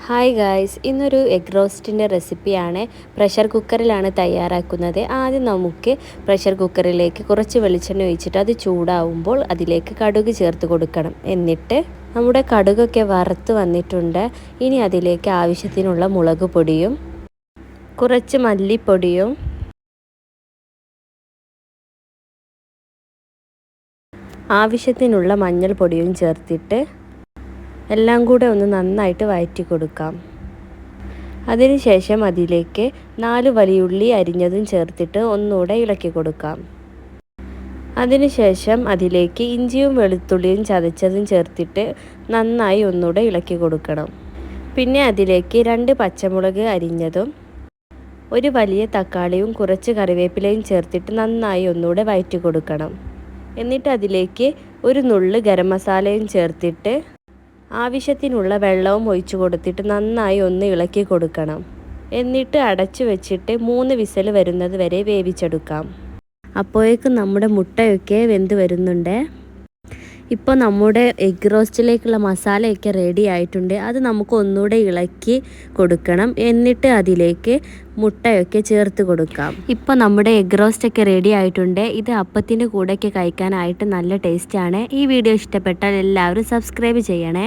Hi guys, ഇന്നൊരു egg റോസ്റ്റിൻ്റെ റെസിപ്പിയാണ്. Pressure കുക്കറിലാണ് തയ്യാറാക്കുന്നത്. ആദ്യം നമുക്ക് പ്രഷർ കുക്കറിലേക്ക് കുറച്ച് വെളിച്ചെണ്ണ ഒഴിച്ചിട്ട് അത് ചൂടാവുമ്പോൾ അതിലേക്ക് കടുക് ചേർത്ത് കൊടുക്കണം. എന്നിട്ട് നമ്മുടെ കടുകൊക്കെ വറുത്ത് വന്നിട്ടുണ്ട്. ഇനി അതിലേക്ക് ആവശ്യത്തിനുള്ള മുളക് പൊടിയും കുറച്ച് മല്ലിപ്പൊടിയും ആവശ്യത്തിനുള്ള മഞ്ഞൾപ്പൊടിയും ചേർത്തിട്ട് എല്ലാം കൂടെ ഒന്ന് നന്നായിട്ട് വഴറ്റി കൊടുക്കാം. അതിനുശേഷം അതിലേക്ക് 4 വലിയുള്ളി അരിഞ്ഞതും ചേർത്തിട്ട് ഒന്നുകൂടെ ഇളക്കി കൊടുക്കാം. അതിനുശേഷം അതിലേക്ക് ഇഞ്ചിയും വെളുത്തുള്ളിയും ചതച്ചതും ചേർത്തിട്ട് നന്നായി ഒന്നുകൂടെ ഇളക്കി കൊടുക്കണം. പിന്നെ അതിലേക്ക് 2 പച്ചമുളക് അരിഞ്ഞതും 1 വലിയ തക്കാളിയും കുറച്ച് കറിവേപ്പിലയും ചേർത്തിട്ട് നന്നായി ഒന്നുകൂടെ വഴറ്റി കൊടുക്കണം. എന്നിട്ട് അതിലേക്ക് ഒരു നുള്ള് ഗരം മസാലയും ചേർത്തിട്ട് ആവശ്യത്തിനുള്ള വെള്ളവും ഒഴിച്ചു കൊടുത്തിട്ട് നന്നായി ഒന്ന് ഇളക്കി കൊടുക്കണം. എന്നിട്ട് അടച്ചു വെച്ചിട്ട് 3 വിസിൽ വരുന്നത് വരെ വേവിച്ചെടുക്കാം. അപ്പോഴേക്കും നമ്മുടെ മുട്ടയൊക്കെ വെന്ത് വരുന്നുണ്ട്. ഇപ്പോൾ നമ്മുടെ എഗ് റോസ്റ്റിലേക്കുള്ള മസാലയൊക്കെ റെഡി ആയിട്ടുണ്ട്. അത് നമുക്ക് ഒന്നുകൂടെ ഇളക്കി കൊടുക്കണം. എന്നിട്ട് അതിലേക്ക് മുട്ടയൊക്കെ ചേർത്ത് കൊടുക്കാം. ഇപ്പോൾ നമ്മുടെ എഗ് റോസ്റ്റൊക്കെ റെഡി ആയിട്ടുണ്ട്. ഇത് അപ്പത്തിൻ്റെ കൂടെയൊക്കെ കഴിക്കാനായിട്ട് നല്ല ടേസ്റ്റാണ്. ഈ വീഡിയോ ഇഷ്ടപ്പെട്ടാൽ എല്ലാവരും സബ്സ്ക്രൈബ് ചെയ്യണേ.